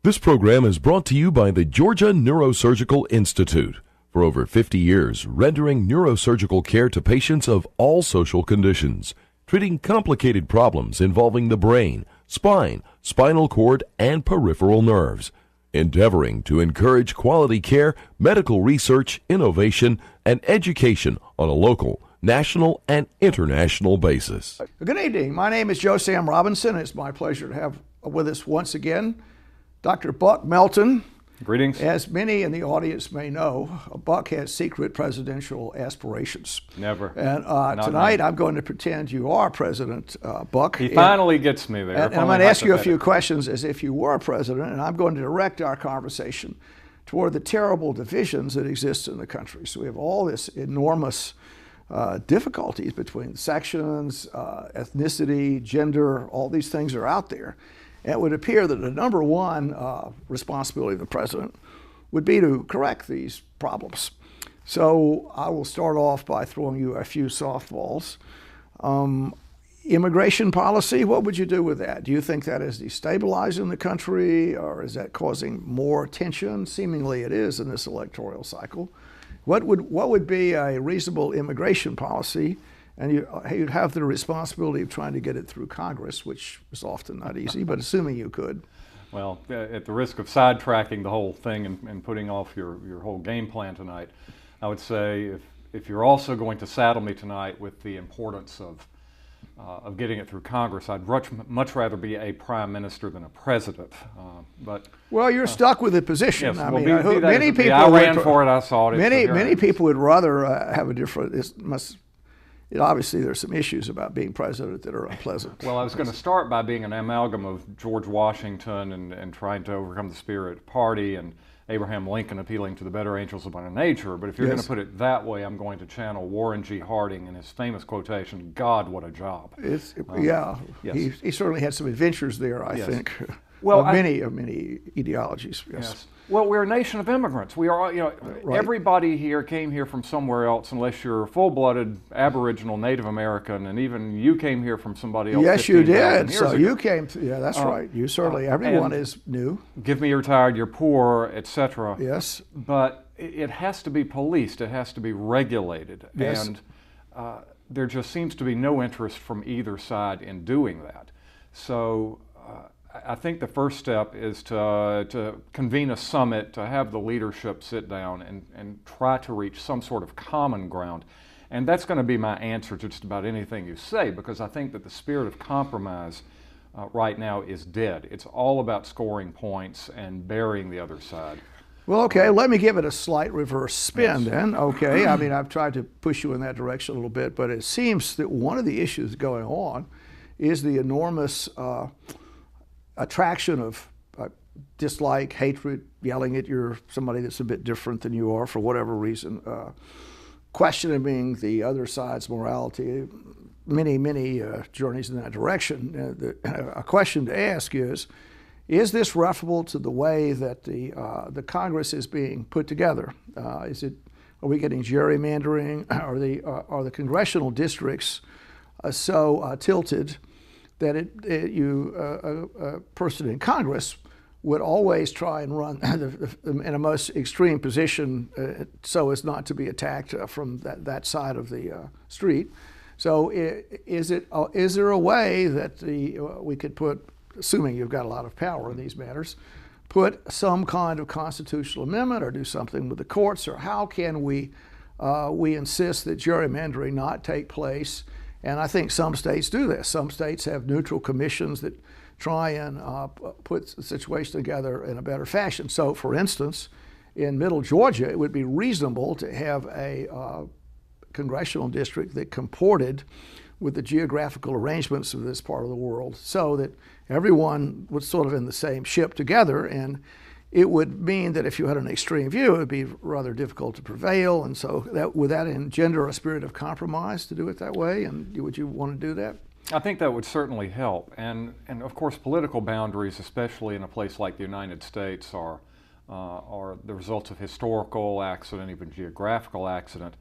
This program is brought to you by the Georgia Neurosurgical Institute. For over 50 years, rendering neurosurgical care to patients of all social conditions, treating complicated problems involving the brain, spine, spinal cord, and peripheral nerves, endeavoring to encourage quality care, medical research, innovation, and education on a local, national, and international basis. Good evening. My name is Joe Sam Robinson. It's my pleasure to have with us once again Dr. Buck Melton. Greetings. As many in the audience may know, Buck has secret presidential aspirations. Never. And tonight I'm going to pretend you are President Buck. He finally gets me there. And I'm going to ask you a few questions as if you were president, and I'm going to direct our conversation toward the terrible divisions that exist in the country. So we have all this enormous difficulties between sections, ethnicity, gender, all these things are out there. And it would appear that the number one responsibility of the president would be to correct these problems. So I will start off by throwing you a few softballs. Immigration policy, what would you do with that? Do you think that is destabilizing the country, or is that causing more tension? Seemingly it is in this electoral cycle. What would be a reasonable immigration policy? And you'd have the responsibility of trying to get it through Congress, which is often not easy, but assuming you could. Well, at the risk of sidetracking the whole thing and putting off your whole game plan tonight, I would say if you're also going to saddle me tonight with the importance of getting it through Congress, I'd much rather be a prime minister than a president. Well, you're stuck with the position. Yes, I well, mean, many people. I ran for it. I saw it. Many people would rather have a different. Obviously, there's some issues about being president that are unpleasant. Well, I was going to start by being an amalgam of George Washington and trying to overcome the spirit of party, and Abraham Lincoln appealing to the better angels of my nature. But if you're going to put it that way, I'm going to channel Warren G. Harding and his famous quotation, "God, what a job." Yes. He certainly had some adventures there, I think. Well, many ideologies. Yes. Well, we're a nation of immigrants. We are, Right. Everybody here came here from somewhere else, unless you're a full-blooded Aboriginal Native American, and even you came here from somebody else. Yes, you did. So ago. You came. Yeah, that's right. You certainly. Everyone is new. Give me you're tired, you're poor, etc. Yes. But it has to be policed. It has to be regulated. Yes. And there just seems to be no interest from either side in doing that. So. I think the first step is to convene a summit, to have the leadership sit down and try to reach some sort of common ground. And that's going to be my answer to just about anything you say, because I think that the spirit of compromise right now is dead. It's all about scoring points and burying the other side. Well, okay, let me give it a slight reverse spin then. Okay, I mean, I've tried to push you in that direction a little bit, but it seems that one of the issues going on is the enormous attraction of dislike, hatred, yelling at somebody that's a bit different than you are for whatever reason, questioning the other side's morality, many journeys in that direction. A question to ask is this referable to the way that the Congress is being put together? Are we getting gerrymandering? Are the congressional districts so tilted that a person in Congress would always try and run in a most extreme position so as not to be attacked from that side of the street. So is there a way that we could put, assuming you've got a lot of power in these matters, put some kind of constitutional amendment or do something with the courts, or how can we insist that gerrymandering not take place? And I think some states do this. Some states have neutral commissions that try and put the situation together in a better fashion. So, for instance, in Middle Georgia, it would be reasonable to have a congressional district that comported with the geographical arrangements of this part of the world, so that everyone was sort of in the same ship together. And it would mean that if you had an extreme view, it would be rather difficult to prevail. And so would that engender a spirit of compromise to do it that way? And would you want to do that? I think that would certainly help. And of course, political boundaries, especially in a place like the United States, are the results of historical accident, even geographical accident.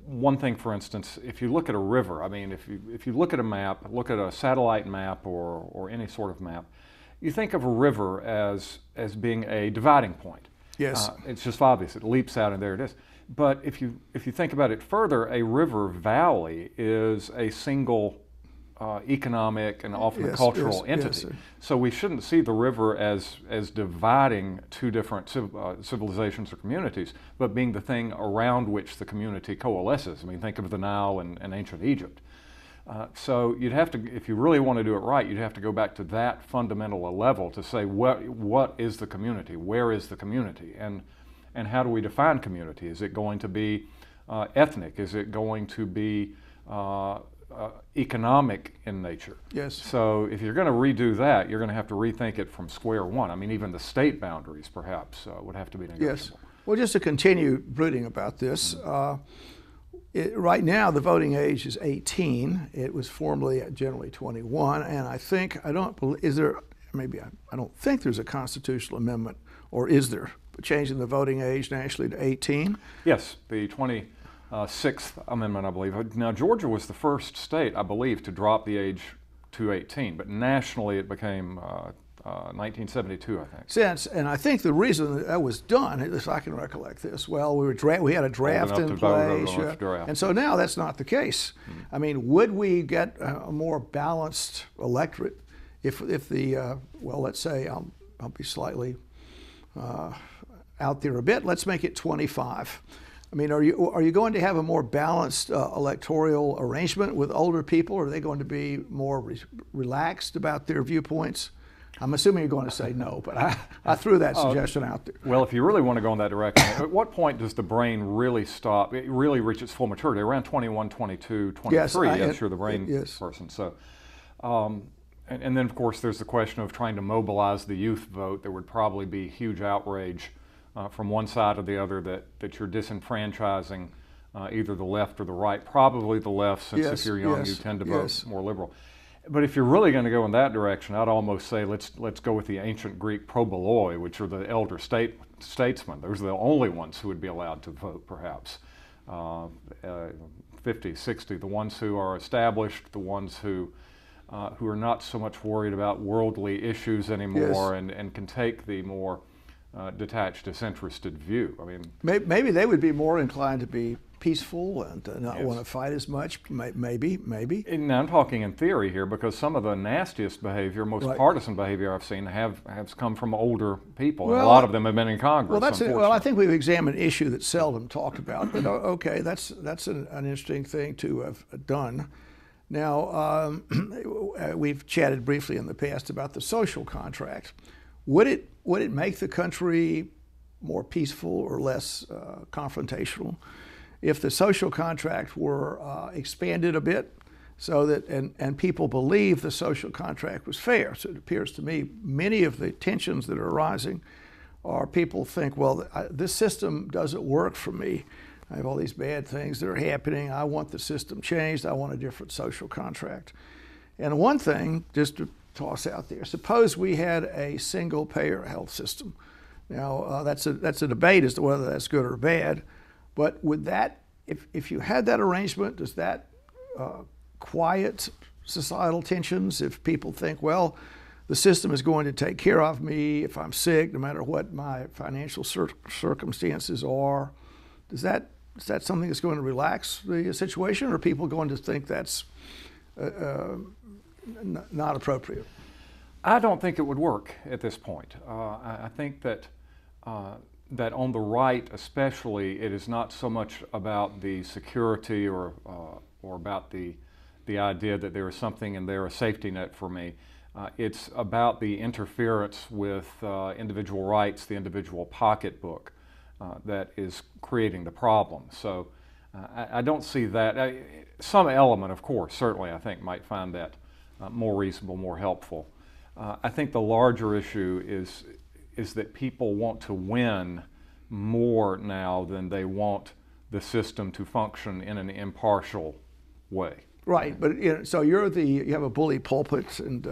One thing, for instance, if you look at a river, I mean, if you look at a map, look at a satellite map or any sort of map, you think of a river as being a dividing point. Yes. It's just obvious. It leaps out and there it is. But if you think about it further, a river valley is a single economic and often a cultural entity. Yes, so we shouldn't see the river as dividing two different civilizations or communities, but being the thing around which the community coalesces. I mean, think of the Nile and ancient Egypt. So you'd have to, if you really want to do it right, you'd have to go back to that fundamental level to say what is the community, where is the community, and how do we define community? Is it going to be ethnic? Is it going to be economic in nature? Yes. So if you're going to redo that, you're going to have to rethink it from square one. I mean, even the state boundaries perhaps would have to be negotiable. Yes. Well, just to continue brooding about this, right now the voting age is 18. It was formerly generally 21, and I think I don't think there's a constitutional amendment, or is there, changing the voting age nationally to 18? Yes, the 26th Amendment, I believe. Now, Georgia was the first state, I believe, to drop the age to 18, but nationally it became 1972, I think. And I think the reason that was done, at least I can recollect this, well, we had a draft in place, and so now that's not the case. I mean, would we get a more balanced electorate if the, well, let's say, I'll be slightly out there a bit, let's make it 25. I mean, are you going to have a more balanced electoral arrangement with older people, or are they going to be more relaxed about their viewpoints? I'm assuming you're going to say no, but I threw that suggestion out there. Well, if you really want to go in that direction, at what point does the brain really stop, it really reach its full maturity? Around 21, 22, 23, yes, you're the brain person. So, and then, of course, there's the question of trying to mobilize the youth vote. There would probably be huge outrage from one side or the other that you're disenfranchising either the left or the right, probably the left, since if you're young you tend to vote more liberal. But if you're really going to go in that direction, I'd almost say let's go with the ancient Greek proboloi, which are the elder statesmen. Those are the only ones who would be allowed to vote, perhaps. 50, 60, the ones who are established, the ones who are not so much worried about worldly issues anymore, and can take the more detached, disinterested view. I mean, maybe they would be more inclined to be peaceful and not want to fight as much. Maybe. Now I'm talking in theory here, because some of the nastiest behavior, most partisan behavior I've seen have come from older people, and a lot of them have been in Congress. Well, I think we've examined an issue that's seldom talked about. But okay, that's an interesting thing to have done. Now, we've chatted briefly in the past about the social contract. Would it make the country more peaceful or less confrontational if the social contract were expanded a bit, so that and people believe the social contract was fair? So it appears to me many of the tensions that are arising are people think, well, this system doesn't work for me. I have all these bad things that are happening. I want the system changed. I want a different social contract. And one thing, just to toss out there, suppose we had a single payer health system. Now, that's a debate as to whether that's good or bad. But would that, if you had that arrangement, does that quiet societal tensions if people think, well, the system is going to take care of me if I'm sick, no matter what my financial circumstances are? Is that something that's going to relax the situation, or are people going to think that's not appropriate? I don't think it would work at this point. I think that on the right especially, it is not so much about the security or about the idea that there is something in there, a safety net for me. It's about the interference with individual rights, the individual pocketbook, that is creating the problem. So I don't see that. Some element, of course, certainly I think might find that more reasonable, more helpful. I think the larger issue is that people want to win more now than they want the system to function in an impartial way. Right, but so you have a bully pulpit, and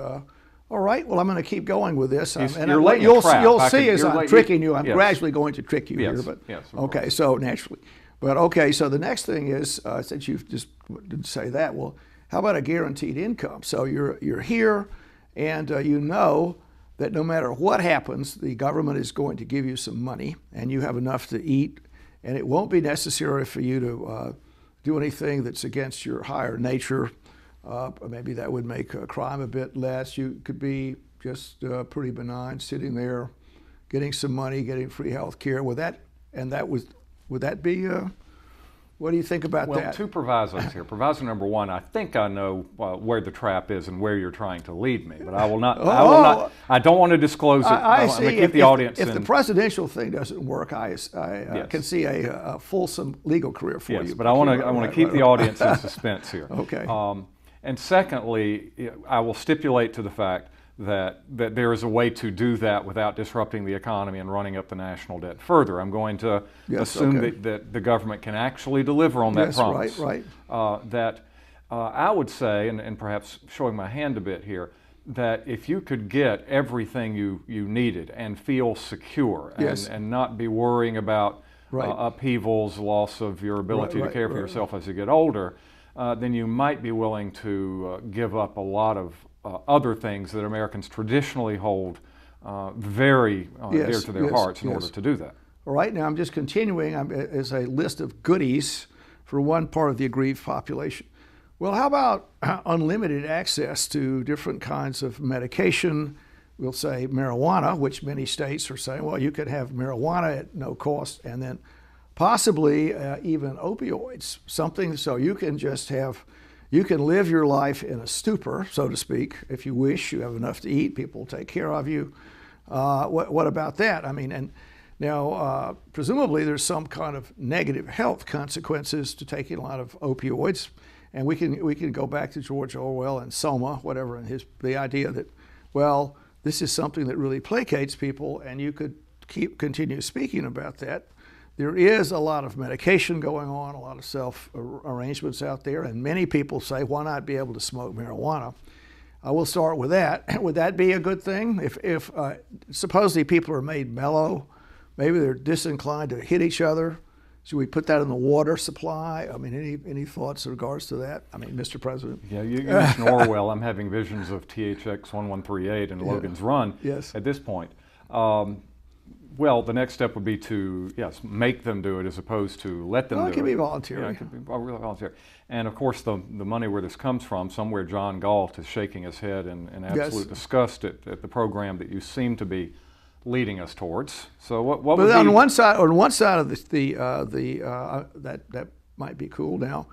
all right, well, I'm going to keep going with this. You'll see as I'm tricking you. I'm gradually going to trick you here, but okay. So naturally, but okay. So the next thing is, since you just didn't say that, well, how about a guaranteed income? So you're here, and you know that no matter what happens, the government is going to give you some money, and you have enough to eat, and it won't be necessary for you to do anything that's against your higher nature. Maybe that would make crime a bit less. You could be just pretty benign, sitting there, getting some money, getting free health care. Would that be? What do you think about that? Well, two provisos here. Proviso number one: I think I know where the trap is and where you're trying to lead me, but I will not. I don't want to disclose it. I see. I'm going to keep the audience. If the presidential thing doesn't work, I can see a fulsome legal career for you. Yes, but I want to keep the audience in suspense here. Okay. And secondly, I will stipulate to the fact that there is a way to do that without disrupting the economy and running up the national debt further. I'm going to assume that the government can actually deliver on that promise. Right. I would say, and perhaps showing my hand a bit here, that if you could get everything you needed and feel secure and not be worrying about upheavals, loss of your ability to care for yourself as you get older, then you might be willing to give up a lot of other things that Americans traditionally hold very dear to their hearts in order to do that. All right, now I'm just continuing as a list of goodies for one part of the aggrieved population. Well, how about unlimited access to different kinds of medication? We'll say marijuana, which many states are saying, well, you could have marijuana at no cost, and then possibly even opioids, something so you can just you can live your life in a stupor, so to speak, if you wish. You have enough to eat, people will take care of you. What about that? I mean, and now presumably there's some kind of negative health consequences to taking a lot of opioids, and we can go back to George Orwell and Soma, whatever, and the idea that, well, this is something that really placates people, and you could continue speaking about that. There is a lot of medication going on, a lot of self-arrangements out there, and many people say, why not be able to smoke marijuana? I will start with that. Would that be a good thing? If supposedly people are made mellow, maybe they're disinclined to hit each other, should we put that in the water supply? I mean, any thoughts in regards to that? I mean, Mr. President. Yeah, you mentioned Orwell. I'm having visions of THX 1138 and Logan's Run at this point. Well, the next step would be to, make them do it as opposed to let them do it. It can be voluntary. Yeah, it can be voluntary. And of course, the money where this comes from, somewhere John Galt is shaking his head in absolute disgust at the program that you seem to be leading us towards. So what would be... on one side of that might be cool. Now,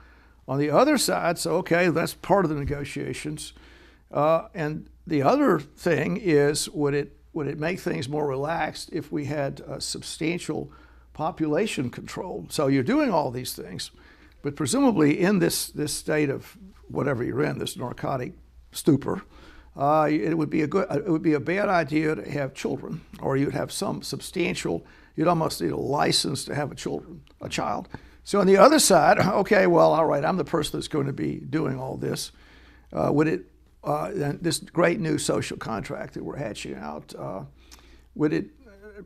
on the other side, so okay, that's part of the negotiations. And the other thing is, would it make things more relaxed if we had substantial population control? So you're doing all these things, but presumably in this state of whatever you're in, this narcotic stupor, it would be a bad idea to have children, or you'd have some substantial. You'd almost need a license to have a child. So on the other side, okay, well, all right, I'm the person that's going to be doing all this. This great new social contract that we're hatching out,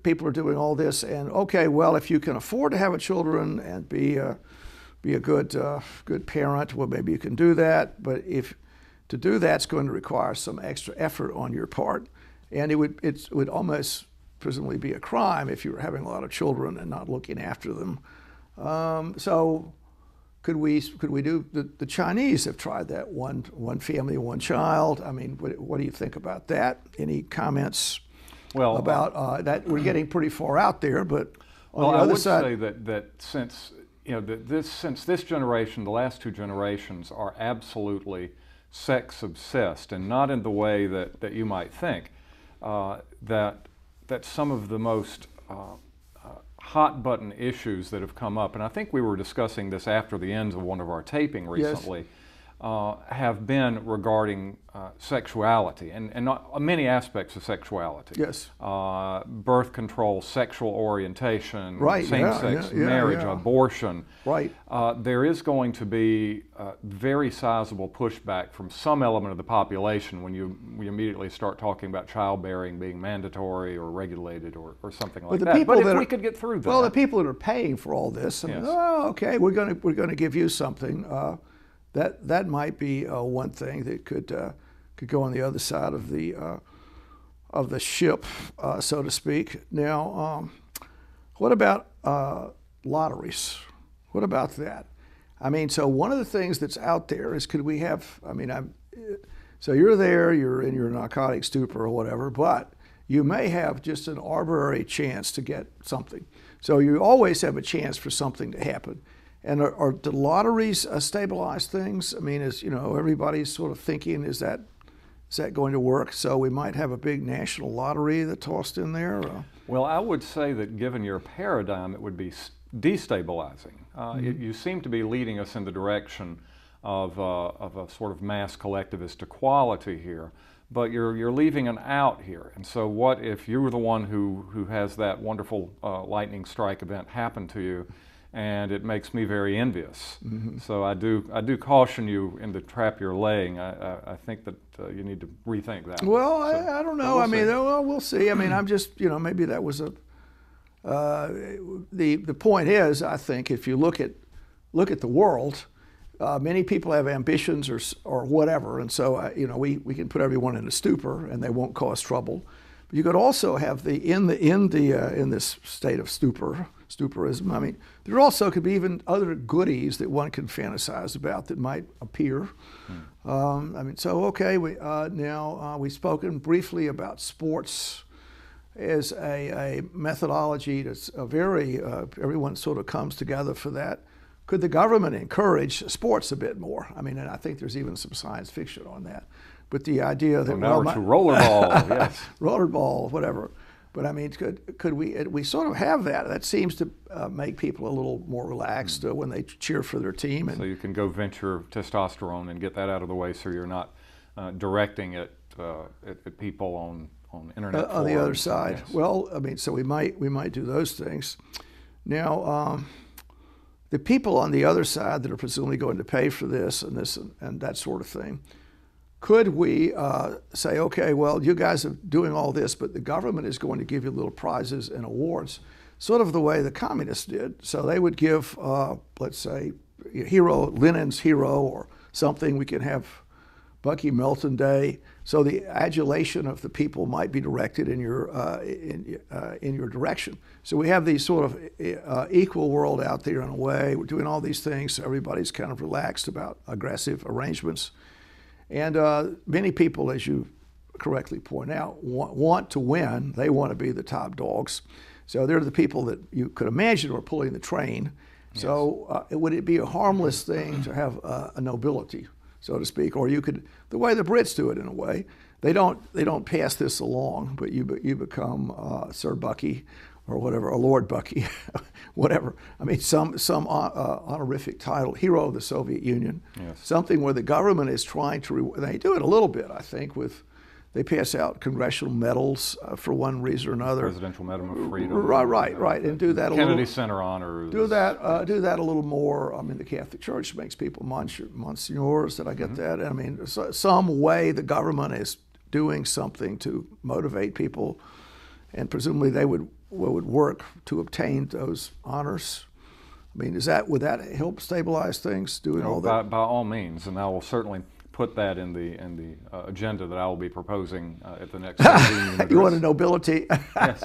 people are doing all this, and okay, well, if you can afford to have a children and be a good parent, well, maybe you can do that. But if to do that's going to require some extra effort on your part, and it would almost presumably be a crime if you were having a lot of children and not looking after them. So. Could we do the Chinese have tried that one family, one child? I mean, what do you think about that? Any comments about that? We're getting pretty far out there, but on the other side, I would say that since this generation, the last two generations are absolutely sex obsessed, and not in the way that you might think. That some of the most hot button issues that have come up, and I think we were discussing this after the ends of one of our taping recently, have been regarding sexuality and not, many aspects of sexuality. Yes. Birth control, sexual orientation, right. same-sex marriage, abortion. Right. There is going to be very sizable pushback from some element of the population when we immediately start talking about childbearing being mandatory or regulated or something like that. But if we could get through that. Well, the people that are paying for all this, I mean, okay, we're going to give you something. That might be one thing that could go on the other side of the of the ship, so to speak. Now, what about lotteries? What about that? I mean, so one of the things that's out there is, could we have? I mean, so you're there, you're in your narcotic stupor or whatever, but you may have just an arbitrary chance to get something. So you always have a chance for something to happen. And are the lotteries stabilize things? I mean, everybody's sort of thinking, is that going to work? So we might have a big national lottery that tossed in there? Well, I would say that given your paradigm, it would be destabilizing. You seem to be leading us in the direction of a sort of mass collectivist equality here, but you're leaving an out here. And so what if you were the one who has that wonderful lightning strike event happen to you, and it makes me very envious. Mm-hmm. So I do caution you in the trap you're laying. I think that you need to rethink that. Well, I don't know. We'll see. I mean, I'm just, maybe that was the point is, I think if you look at the world, many people have ambitions or whatever, and so we can put everyone in a stupor and they won't cause trouble. But you could also have in this state of stuporism. I mean, there also could be even other goodies that one can fantasize about that might appear. We've spoken briefly about sports as a methodology that's everyone sort of comes together for that. Could the government encourage sports a bit more? I mean, and I think there's even some science fiction on that. But the idea that now we're to rollerball, yes, rollerball, whatever. But I mean, could we sort of have that? That seems to make people a little more relaxed when they cheer for their team. So you can go venture testosterone and get that out of the way, so you're not directing it at people on internet on the other side. Yes. Well, I mean, so we might do those things. Now, the people on the other side that are presumably going to pay for this and that sort of thing. Could we say, okay, well, you guys are doing all this, but the government is going to give you little prizes and awards, sort of the way the communists did. So they would give, let's say, Lenin's hero or something. We can have Bucky Melton Day. So the adulation of the people might be directed in your direction. So we have these sort of equal world out there in a way. We're doing all these things. So everybody's kind of relaxed about aggressive arrangements. And many people, as you correctly point out, want to win. They want to be the top dogs. So they're the people that you could imagine are pulling the train. Yes. So would it be a harmless thing to have a nobility, so to speak? Or you could, the way the Brits do it in a way, they don't pass this along, but you become Sir Bucky or whatever, or Lord Bucky, whatever. I mean, some honorific title, hero of the Soviet Union, yes. Something where the government is trying to, they do it a little bit, I think, they pass out congressional medals for one reason or another. Presidential Medal of Freedom. Right, and do that a little. Kennedy Center honors. Do that a little more. I mean, the Catholic Church makes people monsignors. Did I get that? I mean, some way the government is doing something to motivate people, and presumably they would work to obtain those honors. I mean, would that help stabilize things? Doing all that? By all means, and I will certainly put that in the agenda that I will be proposing at the next meeting. You want a nobility? Yes.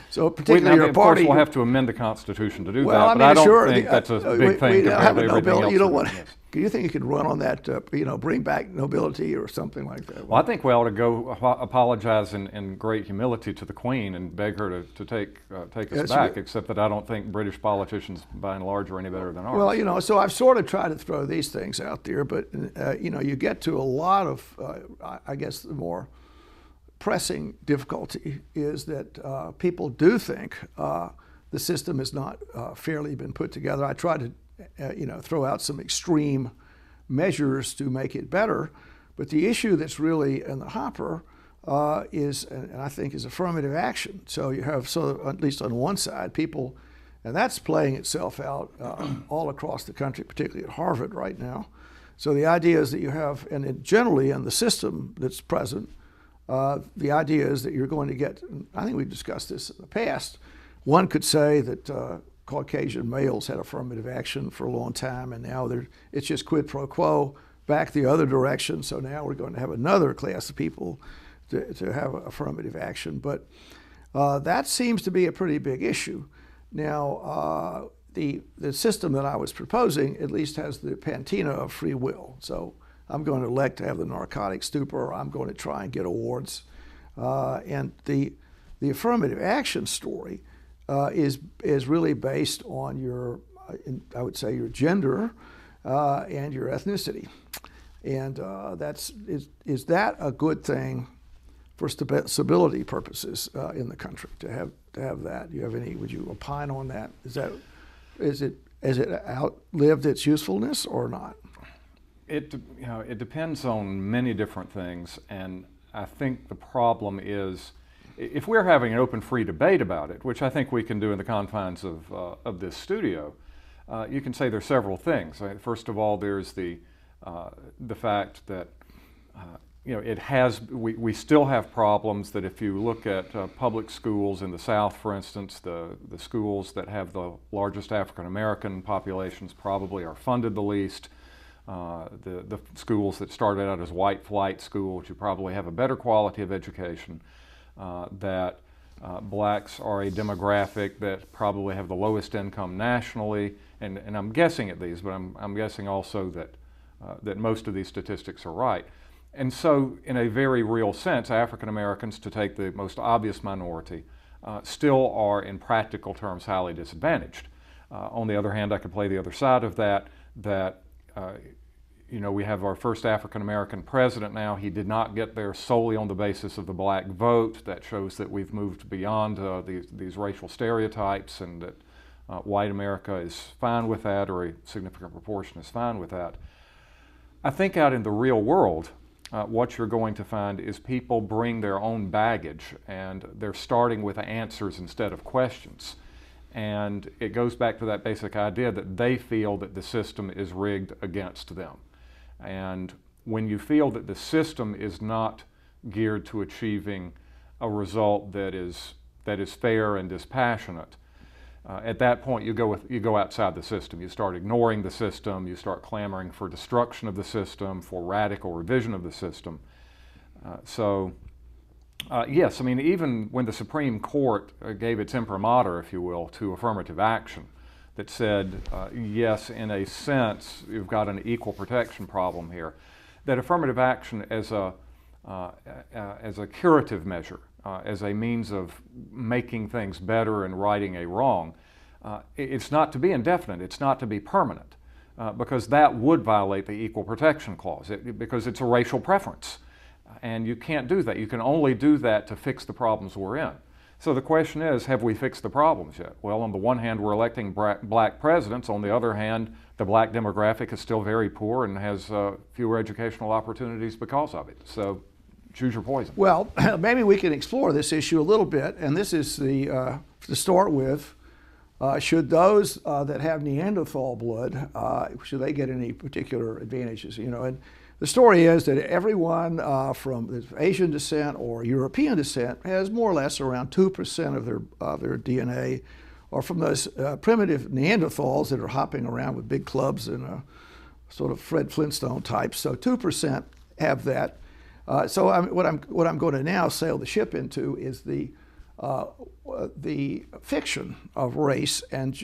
So particularly your party. Of course, we'll have to amend the Constitution to do well, that, but I don't think that's a big thing compared to everything else. You don't want. Yes. Do you think you could run on that? Bring back nobility or something like that? Well, I think we ought to go apologize in great humility to the Queen and beg her to take us back. Except that I don't think British politicians, by and large, are any better than ours. Well, so I've sort of tried to throw these things out there, but you get to a lot of, I guess, the more pressing difficulty is that people do think the system has not fairly been put together. I tried to throw out some extreme measures to make it better. But the issue that's really in the hopper is, and I think, is affirmative action. So you have, at least on one side, people, and that's playing itself out all across the country, particularly at Harvard right now. So the idea is that you have, and generally in the system that's present, the idea is that you're going to get, I think we've discussed this in the past, one could say that Caucasian males had affirmative action for a long time, and now it's just quid pro quo, back the other direction. So now we're going to have another class of people to have affirmative action. But that seems to be a pretty big issue. Now, the system that I was proposing at least has the patina of free will. So I'm going to elect to have the narcotic stupor, or I'm going to try and get awards. And the affirmative action story is really based on your, I would say, your gender and your ethnicity. And is that a good thing for stability purposes in the country to have that? Do you have any? Would you opine on that? Has it outlived its usefulness or not? It depends on many different things, and I think the problem is if we're having an open, free debate about it, which I think we can do in the confines of this studio. You can say there's several things. First of all, there's the fact that we still have problems that if you look at public schools in the South, for instance, the schools that have the largest African American populations probably are funded the least. The schools that started out as white flight schools, you probably have a better quality of education. That blacks are a demographic that probably have the lowest income nationally, and I'm guessing at these, but I'm guessing also that most of these statistics are right. And so, in a very real sense, African Americans, to take the most obvious minority, still are in practical terms highly disadvantaged. On the other hand, I could play the other side of that, we have our first African American president now. He did not get there solely on the basis of the black vote. That shows that we've moved beyond these racial stereotypes, and that white America is fine with that, or a significant proportion is fine with that. I think out in the real world, what you're going to find is people bring their own baggage, and they're starting with answers instead of questions. And it goes back to that basic idea that they feel that the system is rigged against them. And when you feel that the system is not geared to achieving a result that is fair and dispassionate, at that point you go outside the system. You start ignoring the system. You start clamoring for destruction of the system, for radical revision of the system. Yes, I mean, even when the Supreme Court gave its imprimatur, if you will, to affirmative action, that said, yes, in a sense, you've got an equal protection problem here, that affirmative action as a curative measure, as a means of making things better and righting a wrong, it's not to be indefinite, it's not to be permanent, because that would violate the Equal Protection Clause, because it's a racial preference. And you can't do that. You can only do that to fix the problems we're in. So the question is, have we fixed the problems yet? Well, on the one hand, we're electing black presidents. On the other hand, the black demographic is still very poor and has fewer educational opportunities because of it. So choose your poison. Well, maybe we can explore this issue a little bit. And this is to start with, should those that have Neanderthal blood, should they get any particular advantages? And the story is that everyone from Asian descent or European descent has more or less around 2% of their DNA, or from those primitive Neanderthals that are hopping around with big clubs and sort of Fred Flintstone types. So 2% have that. So what I'm going to now sail the ship into is the fiction of race and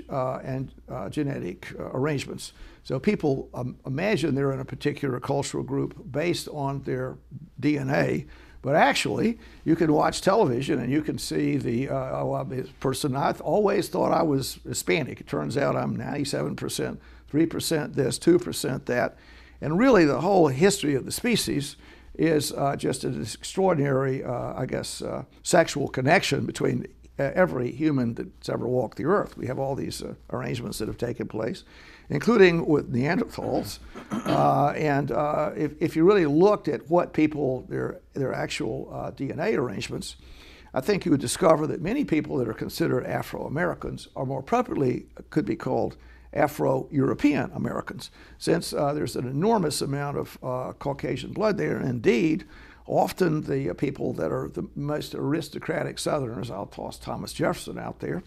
genetic arrangements. So people imagine they're in a particular cultural group based on their DNA, but actually you can watch television and you can see this person, I always thought I was Hispanic. It turns out I'm 97%, 3% this, 2% that. And really the whole history of the species is just an extraordinary, sexual connection between every human that's ever walked the earth. We have all these arrangements that have taken place, including with Neanderthals. If you really looked at what people, their actual DNA arrangements, I think you would discover that many people that are considered Afro-Americans are more appropriately could be called Afro-European Americans, since there's an enormous amount of Caucasian blood there. And indeed, often the people that are the most aristocratic Southerners, I'll toss Thomas Jefferson out there,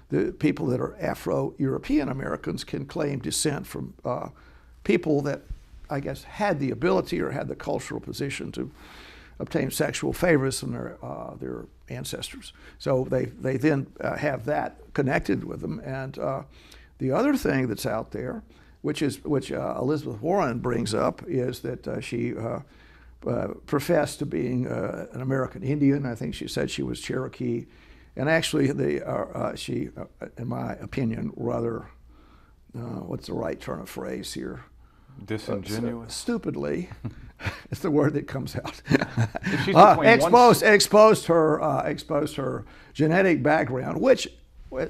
the people that are Afro-European Americans can claim descent from people that, I guess, had the ability or had the cultural position to obtain sexual favors from their ancestors. So they then have that connected with them. And the other thing that's out there, which Elizabeth Warren brings up, is that she professed to being an American Indian. I think she said she was Cherokee, and actually, she, in my opinion, rather, what's the right turn of phrase here? Disingenuous. Stupidly, it's the word that comes out. Exposed her genetic background, which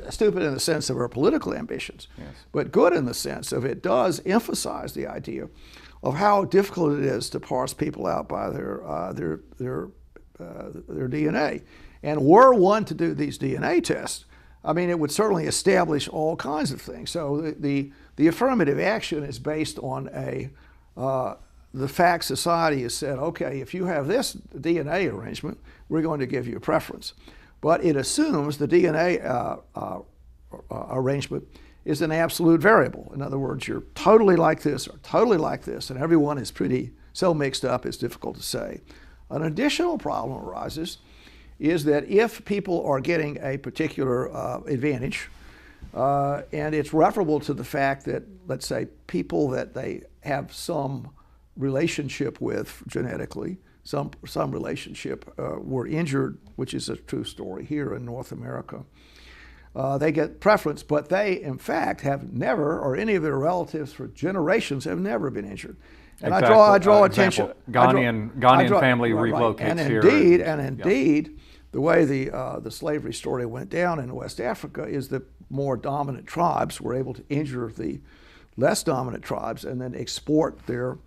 stupid in the sense of her political ambitions, yes, but good in the sense of it does emphasize the idea of how difficult it is to parse people out by their DNA. And were one to do these DNA tests, I mean, it would certainly establish all kinds of things. So the affirmative action is based on the fact society has said, okay, if you have this DNA arrangement, we're going to give you a preference. But it assumes the DNA arrangement is an absolute variable. In other words, you're totally like this or totally like this, and everyone is pretty so mixed up it's difficult to say. An additional problem arises is that if people are getting a particular advantage, and it's referable to the fact that, let's say, people that they have some relationship with genetically, some relationship, were injured, which is a true story here in North America, they get preference, but they, in fact, have never, or any of their relatives for generations have never been injured. And exactly. I draw attention. Ghanaian family relocates and here. Indeed, the way the slavery story went down in West Africa is that more dominant tribes were able to injure the less dominant tribes and then export the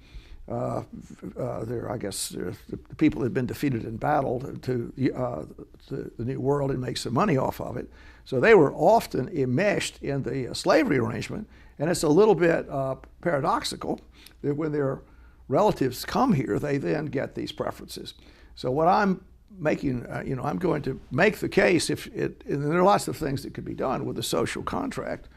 people that had been defeated in battle to the New World and make some money off of it. So they were often enmeshed in the slavery arrangement, and it's a little bit paradoxical that when their relatives come here, they then get these preferences. So what I'm making, I'm going to make the case, and there are lots of things that could be done with a social contract,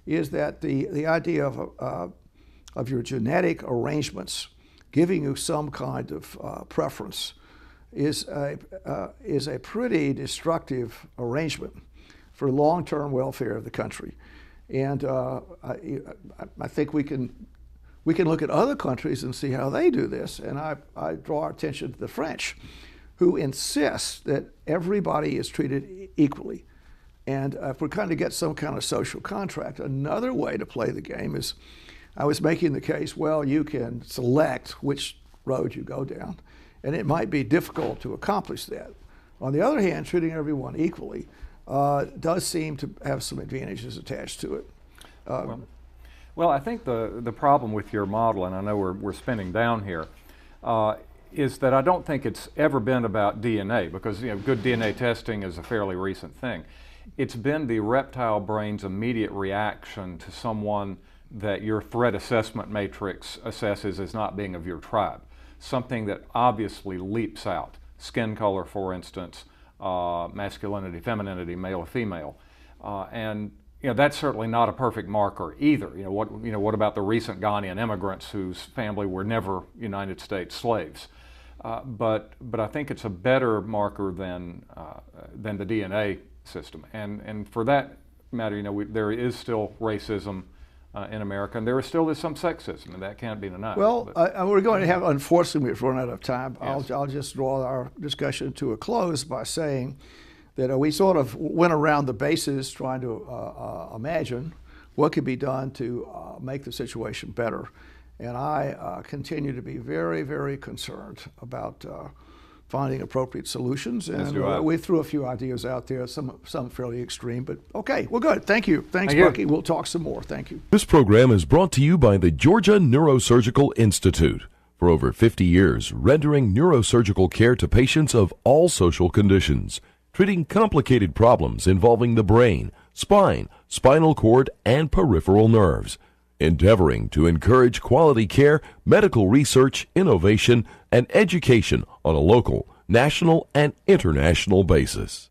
is that the idea of your genetic arrangements giving you some kind of preference is a pretty destructive arrangement for long-term welfare of the country. And I think we can look at other countries and see how they do this. And I draw our attention to the French, who insist that everybody is treated equally. And if we're going to get some kind of social contract, another way to play the game is, I was making the case, well, you can select which road you go down, and it might be difficult to accomplish that. On the other hand, treating everyone equally does seem to have some advantages attached to it. Well, I think the problem with your model, and I know we're spinning down here, is that I don't think it's ever been about DNA, because good DNA testing is a fairly recent thing. It's been the reptile brain's immediate reaction to someone that your threat assessment matrix assesses as not being of your tribe. Something that obviously leaps out. Skin color, for instance, masculinity, femininity, male or female. And that's certainly not a perfect marker either. What about the recent Ghanaian immigrants whose family were never United States slaves? But I think it's a better marker than the DNA system. And for that matter, there is still racism in America, and there still is some sexism, and that can't be denied. Well, we're going to have, unfortunately, we've run out of time. Yes. I'll just draw our discussion to a close by saying that we sort of went around the bases trying to imagine what could be done to make the situation better. And I continue to be very, very concerned about finding appropriate solutions. And we threw a few ideas out there, some fairly extreme, but okay, well, good. Thank you. Thanks, Bucky. We'll talk some more. Thank you. This program is brought to you by the Georgia Neurosurgical Institute. For over 50 years, rendering neurosurgical care to patients of all social conditions, treating complicated problems involving the brain, spine, spinal cord, and peripheral nerves. Endeavoring to encourage quality care, medical research, innovation, and education on a local, national, and international basis.